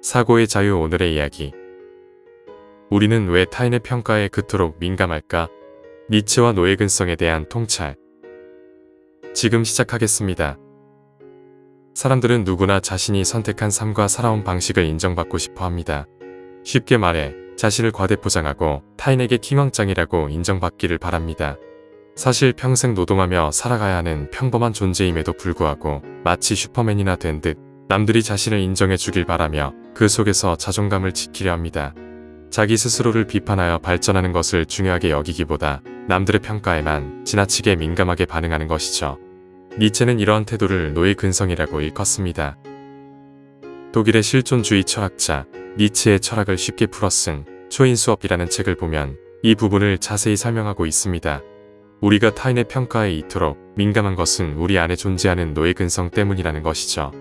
사고의 자유. 오늘의 이야기. 우리는 왜 타인의 평가에 그토록 민감할까? 니체와 노예 근성에 대한 통찰. 지금 시작하겠습니다. 사람들은 누구나 자신이 선택한 삶과 살아온 방식을 인정받고 싶어 합니다. 쉽게 말해 자신을 과대포장하고 타인에게 킹왕짱이라고 인정받기를 바랍니다. 사실 평생 노동하며 살아가야 하는 평범한 존재임에도 불구하고 마치 슈퍼맨이나 된 듯 남들이 자신을 인정해 주길 바라며 그 속에서 자존감을 지키려 합니다. 자기 스스로를 비판하여 발전하는 것을 중요하게 여기기보다 남들의 평가에만 지나치게 민감하게 반응하는 것이죠. 니체는 이러한 태도를 노예 근성이라고 일컫습니다. 독일의 실존주의 철학자 니체의 철학을 쉽게 풀어 쓴 초인수업이라는 책을 보면 이 부분을 자세히 설명하고 있습니다. 우리가 타인의 평가에 이토록 민감한 것은 우리 안에 존재하는 노예 근성 때문이라는 것이죠.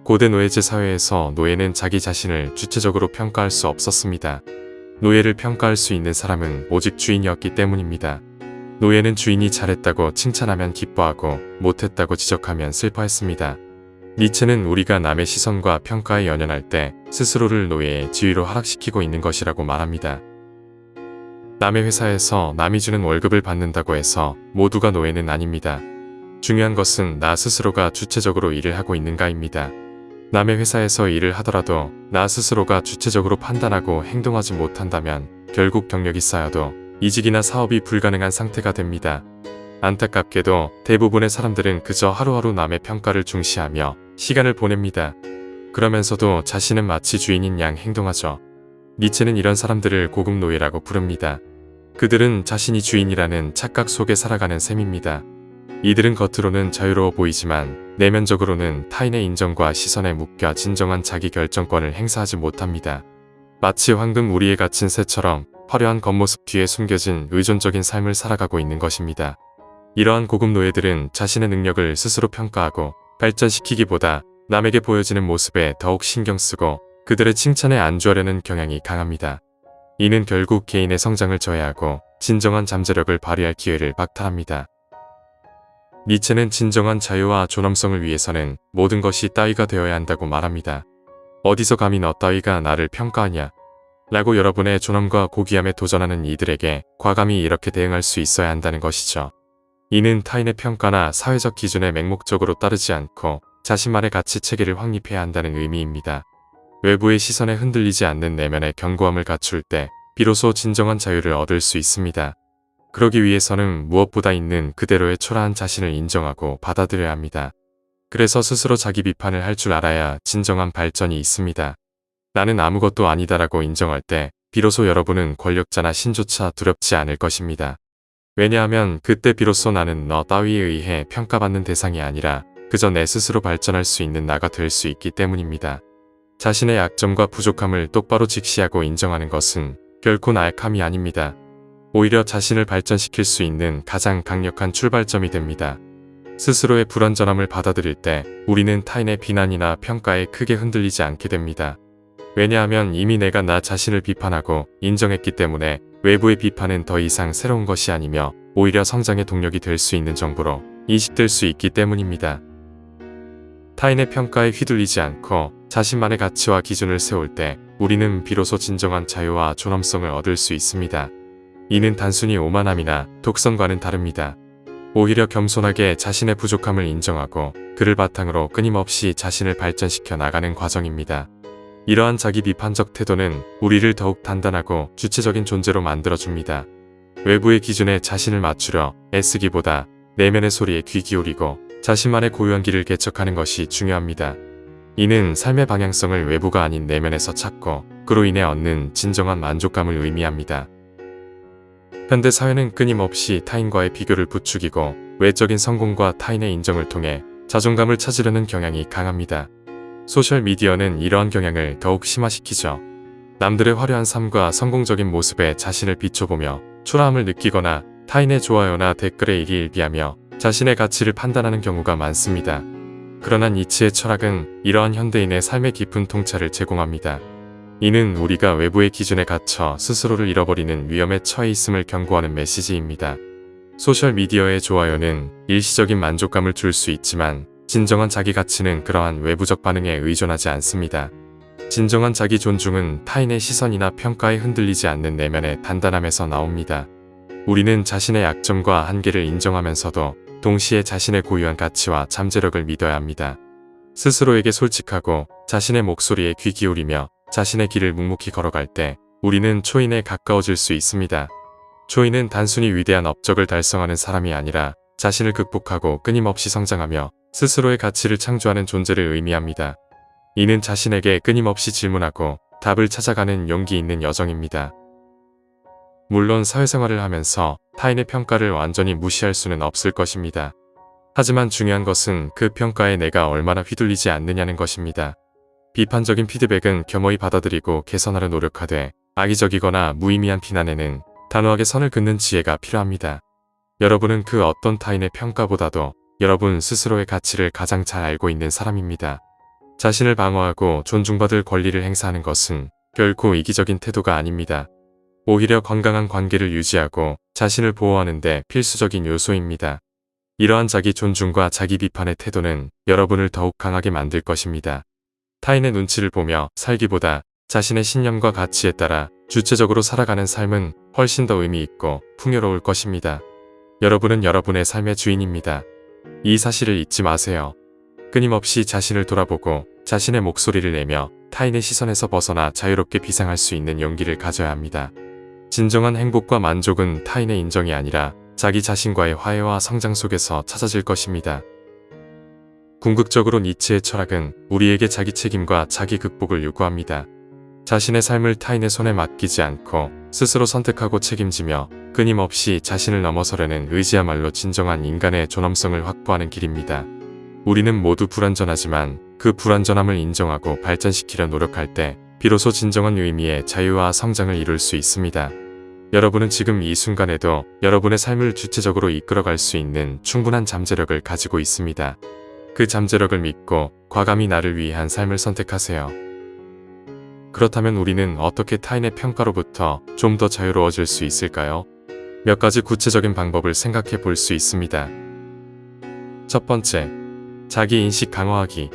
고대 노예제 사회에서 노예는 자기 자신을 주체적으로 평가할 수 없었습니다. 노예를 평가할 수 있는 사람은 오직 주인이었기 때문입니다. 노예는 주인이 잘했다고 칭찬하면 기뻐하고 못했다고 지적하면 슬퍼했습니다. 니체는 우리가 남의 시선과 평가에 연연할 때 스스로를 노예의 지위로 하락시키고 있는 것이라고 말합니다. 남의 회사에서 남이 주는 월급을 받는다고 해서 모두가 노예는 아닙니다. 중요한 것은 나 스스로가 주체적으로 일을 하고 있는가입니다. 남의 회사에서 일을 하더라도 나 스스로가 주체적으로 판단하고 행동하지 못한다면 결국 경력이 쌓여도 이직이나 사업이 불가능한 상태가 됩니다. 안타깝게도 대부분의 사람들은 그저 하루하루 남의 평가를 중시하며 시간을 보냅니다. 그러면서도 자신은 마치 주인인 양 행동하죠. 니체는 이런 사람들을 고급 노예라고 부릅니다. 그들은 자신이 주인이라는 착각 속에 살아가는 셈입니다. 이들은 겉으로는 자유로워 보이지만 내면적으로는 타인의 인정과 시선에 묶여 진정한 자기 결정권을 행사하지 못합니다. 마치 황금 우리에 갇힌 새처럼 화려한 겉모습 뒤에 숨겨진 의존적인 삶을 살아가고 있는 것입니다. 이러한 고급 노예들은 자신의 능력을 스스로 평가하고 발전시키기보다 남에게 보여지는 모습에 더욱 신경 쓰고 그들의 칭찬에 안주하려는 경향이 강합니다. 이는 결국 개인의 성장을 저해하고 진정한 잠재력을 발휘할 기회를 박탈합니다. 니체는 진정한 자유와 존엄성을 위해서는 모든 것이 따위가 되어야 한다고 말합니다. 어디서 감히 너 따위가 나를 평가하냐? 라고 여러분의 존엄과 고귀함에 도전하는 이들에게 과감히 이렇게 대응할 수 있어야 한다는 것이죠. 이는 타인의 평가나 사회적 기준에 맹목적으로 따르지 않고 자신만의 가치 체계를 확립해야 한다는 의미입니다. 외부의 시선에 흔들리지 않는 내면의 견고함을 갖출 때 비로소 진정한 자유를 얻을 수 있습니다. 그러기 위해서는 무엇보다 있는 그대로의 초라한 자신을 인정하고 받아들여야 합니다. 그래서 스스로 자기 비판을 할 줄 알아야 진정한 발전이 있습니다. 나는 아무것도 아니다라고 인정할 때 비로소 여러분은 권력자나 신조차 두렵지 않을 것입니다. 왜냐하면 그때 비로소 나는 너 따위에 의해 평가받는 대상이 아니라 그저 내 스스로 발전할 수 있는 나가 될 수 있기 때문입니다. 자신의 약점과 부족함을 똑바로 직시하고 인정하는 것은 결코 나약함이 아닙니다. 오히려 자신을 발전시킬 수 있는 가장 강력한 출발점이 됩니다. 스스로의 불완전함을 받아들일 때 우리는 타인의 비난이나 평가에 크게 흔들리지 않게 됩니다. 왜냐하면 이미 내가 나 자신을 비판하고 인정했기 때문에 외부의 비판은 더 이상 새로운 것이 아니며 오히려 성장의 동력이 될 수 있는 정보로 인식될 수 있기 때문입니다. 타인의 평가에 휘둘리지 않고 자신만의 가치와 기준을 세울 때 우리는 비로소 진정한 자유와 존엄성을 얻을 수 있습니다. 이는 단순히 오만함이나 독선과는 다릅니다. 오히려 겸손하게 자신의 부족함을 인정하고 그를 바탕으로 끊임없이 자신을 발전시켜 나가는 과정입니다. 이러한 자기 비판적 태도는 우리를 더욱 단단하고 주체적인 존재로 만들어줍니다. 외부의 기준에 자신을 맞추려 애쓰기보다 내면의 소리에 귀 기울이고 자신만의 고유한 길을 개척하는 것이 중요합니다. 이는 삶의 방향성을 외부가 아닌 내면에서 찾고 그로 인해 얻는 진정한 만족감을 의미합니다. 현대 사회는 끊임없이 타인과의 비교를 부추기고 외적인 성공과 타인의 인정을 통해 자존감을 찾으려는 경향이 강합니다. 소셜미디어는 이러한 경향을 더욱 심화시키죠. 남들의 화려한 삶과 성공적인 모습에 자신을 비춰보며 초라함을 느끼거나 타인의 좋아요나 댓글에 일희일비하며 자신의 가치를 판단하는 경우가 많습니다. 그러나 니체의 철학은 이러한 현대인의 삶의 깊은 통찰을 제공합니다. 이는 우리가 외부의 기준에 갇혀 스스로를 잃어버리는 위험에 처해 있음을 경고하는 메시지입니다. 소셜미디어의 좋아요는 일시적인 만족감을 줄 수 있지만 진정한 자기 가치는 그러한 외부적 반응에 의존하지 않습니다. 진정한 자기 존중은 타인의 시선이나 평가에 흔들리지 않는 내면의 단단함에서 나옵니다. 우리는 자신의 약점과 한계를 인정하면서도 동시에 자신의 고유한 가치와 잠재력을 믿어야 합니다. 스스로에게 솔직하고 자신의 목소리에 귀 기울이며 자신의 길을 묵묵히 걸어갈 때 우리는 초인에 가까워질 수 있습니다. 초인은 단순히 위대한 업적을 달성하는 사람이 아니라 자신을 극복하고 끊임없이 성장하며 스스로의 가치를 창조하는 존재를 의미합니다. 이는 자신에게 끊임없이 질문하고 답을 찾아가는 용기 있는 여정입니다. 물론 사회생활을 하면서 타인의 평가를 완전히 무시할 수는 없을 것입니다. 하지만 중요한 것은 그 평가에 내가 얼마나 휘둘리지 않느냐는 것입니다. 비판적인 피드백은 겸허히 받아들이고 개선하려 노력하되 악의적이거나 무의미한 비난에는 단호하게 선을 긋는 지혜가 필요합니다. 여러분은 그 어떤 타인의 평가보다도 여러분 스스로의 가치를 가장 잘 알고 있는 사람입니다. 자신을 방어하고 존중받을 권리를 행사하는 것은 결코 이기적인 태도가 아닙니다. 오히려 건강한 관계를 유지하고 자신을 보호하는 데 필수적인 요소입니다. 이러한 자기 존중과 자기 비판의 태도는 여러분을 더욱 강하게 만들 것입니다. 타인의 눈치를 보며 살기보다 자신의 신념과 가치에 따라 주체적으로 살아가는 삶은 훨씬 더 의미 있고 풍요로울 것입니다. 여러분은 여러분의 삶의 주인입니다. 이 사실을 잊지 마세요. 끊임없이 자신을 돌아보고 자신의 목소리를 내며 타인의 시선에서 벗어나 자유롭게 비상할 수 있는 용기를 가져야 합니다. 진정한 행복과 만족은 타인의 인정이 아니라 자기 자신과의 화해와 성장 속에서 찾아질 것입니다. 궁극적으로 니체의 철학은 우리에게 자기 책임과 자기 극복을 요구합니다. 자신의 삶을 타인의 손에 맡기지 않고 스스로 선택하고 책임지며 끊임없이 자신을 넘어서려는 의지야말로 진정한 인간의 존엄성을 확보하는 길입니다. 우리는 모두 불완전하지만 그 불완전함을 인정하고 발전시키려 노력할 때 비로소 진정한 의미의 자유와 성장을 이룰 수 있습니다. 여러분은 지금 이 순간에도 여러분의 삶을 주체적으로 이끌어갈 수 있는 충분한 잠재력을 가지고 있습니다. 그 잠재력을 믿고 과감히 나를 위한 삶을 선택하세요. 그렇다면 우리는 어떻게 타인의 평가로부터 좀 더 자유로워질 수 있을까요? 몇 가지 구체적인 방법을 생각해 볼 수 있습니다. 첫 번째, 자기인식 강화하기.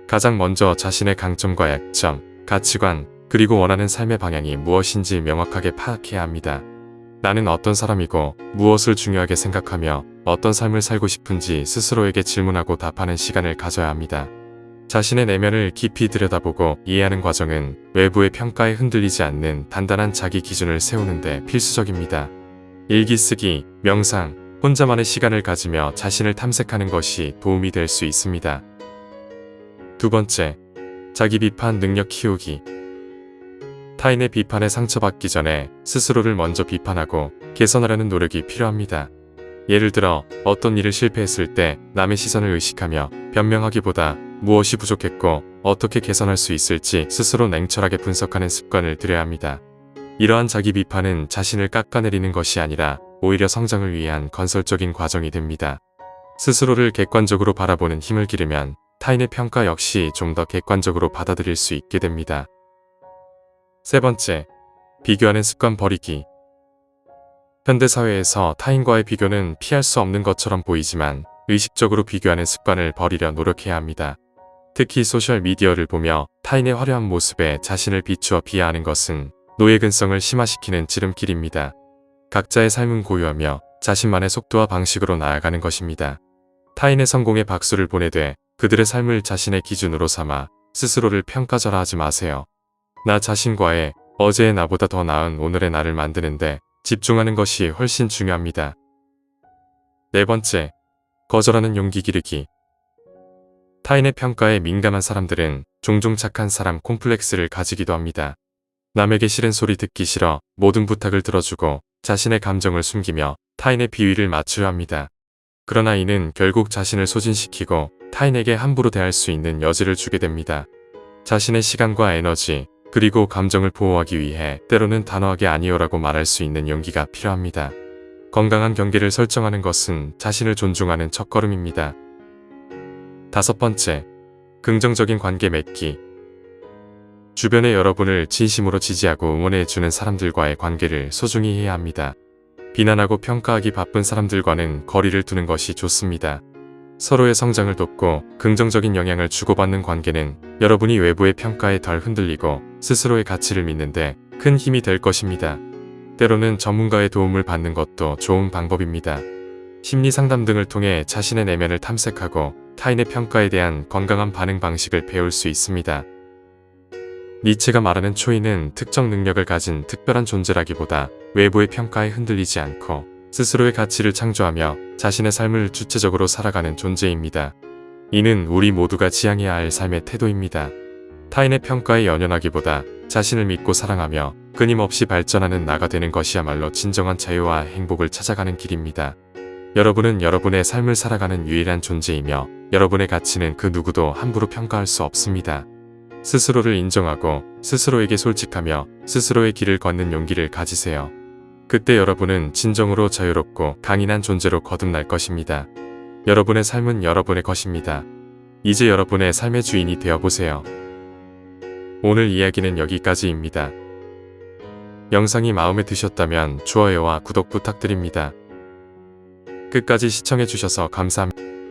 가장 먼저 자신의 강점과 약점, 가치관, 그리고 원하는 삶의 방향이 무엇인지 명확하게 파악해야 합니다. 나는 어떤 사람이고 무엇을 중요하게 생각하며 어떤 삶을 살고 싶은지 스스로에게 질문하고 답하는 시간을 가져야 합니다. 자신의 내면을 깊이 들여다보고 이해하는 과정은 외부의 평가에 흔들리지 않는 단단한 자기 기준을 세우는 데 필수적입니다. 일기 쓰기, 명상, 혼자만의 시간을 가지며 자신을 탐색하는 것이 도움이 될 수 있습니다. 두 번째, 자기 비판 능력 키우기. 타인의 비판에 상처받기 전에 스스로를 먼저 비판하고 개선하려는 노력이 필요합니다. 예를 들어 어떤 일을 실패했을 때 남의 시선을 의식하며 변명하기보다 무엇이 부족했고 어떻게 개선할 수 있을지 스스로 냉철하게 분석하는 습관을 들여야 합니다. 이러한 자기 비판은 자신을 깎아내리는 것이 아니라 오히려 성장을 위한 건설적인 과정이 됩니다. 스스로를 객관적으로 바라보는 힘을 기르면 타인의 평가 역시 좀 더 객관적으로 받아들일 수 있게 됩니다. 세 번째, 비교하는 습관 버리기. 현대사회에서 타인과의 비교는 피할 수 없는 것처럼 보이지만 의식적으로 비교하는 습관을 버리려 노력해야 합니다. 특히 소셜미디어를 보며 타인의 화려한 모습에 자신을 비추어 비하하는 것은 노예근성을 심화시키는 지름길입니다. 각자의 삶은 고유하며 자신만의 속도와 방식으로 나아가는 것입니다. 타인의 성공에 박수를 보내되 그들의 삶을 자신의 기준으로 삼아 스스로를 평가절하하지 마세요. 나 자신과의 어제의 나보다 더 나은 오늘의 나를 만드는데 집중하는 것이 훨씬 중요합니다. 네 번째, 거절하는 용기 기르기. 타인의 평가에 민감한 사람들은 종종 착한 사람 콤플렉스를 가지기도 합니다. 남에게 싫은 소리 듣기 싫어 모든 부탁을 들어주고 자신의 감정을 숨기며 타인의 비위를 맞추려 합니다. 그러나 이는 결국 자신을 소진시키고 타인에게 함부로 대할 수 있는 여지를 주게 됩니다. 자신의 시간과 에너지, 그리고 감정을 보호하기 위해 때로는 단호하게 아니요라고 말할 수 있는 용기가 필요합니다. 건강한 경계를 설정하는 것은 자신을 존중하는 첫걸음입니다. 다섯 번째, 긍정적인 관계 맺기. 주변에 여러분을 진심으로 지지하고 응원해주는 사람들과의 관계를 소중히 해야 합니다. 비난하고 평가하기 바쁜 사람들과는 거리를 두는 것이 좋습니다. 서로의 성장을 돕고 긍정적인 영향을 주고받는 관계는 여러분이 외부의 평가에 덜 흔들리고 스스로의 가치를 믿는데 큰 힘이 될 것입니다. 때로는 전문가의 도움을 받는 것도 좋은 방법입니다. 심리 상담 등을 통해 자신의 내면을 탐색하고 타인의 평가에 대한 건강한 반응 방식을 배울 수 있습니다. 니체가 말하는 초인은 특정 능력을 가진 특별한 존재라기보다 외부의 평가에 흔들리지 않고 스스로의 가치를 창조하며 자신의 삶을 주체적으로 살아가는 존재입니다. 이는 우리 모두가 지향해야 할 삶의 태도입니다. 타인의 평가에 연연하기보다 자신을 믿고 사랑하며 끊임없이 발전하는 나가 되는 것이야말로 진정한 자유와 행복을 찾아가는 길입니다. 여러분은 여러분의 삶을 살아가는 유일한 존재이며 여러분의 가치는 그 누구도 함부로 평가할 수 없습니다. 스스로를 인정하고 스스로에게 솔직하며 스스로의 길을 걷는 용기를 가지세요. 그때 여러분은 진정으로 자유롭고 강인한 존재로 거듭날 것입니다. 여러분의 삶은 여러분의 것입니다. 이제 여러분의 삶의 주인이 되어보세요. 오늘 이야기는 여기까지입니다. 영상이 마음에 드셨다면 좋아요와 구독 부탁드립니다. 끝까지 시청해주셔서 감사합니다.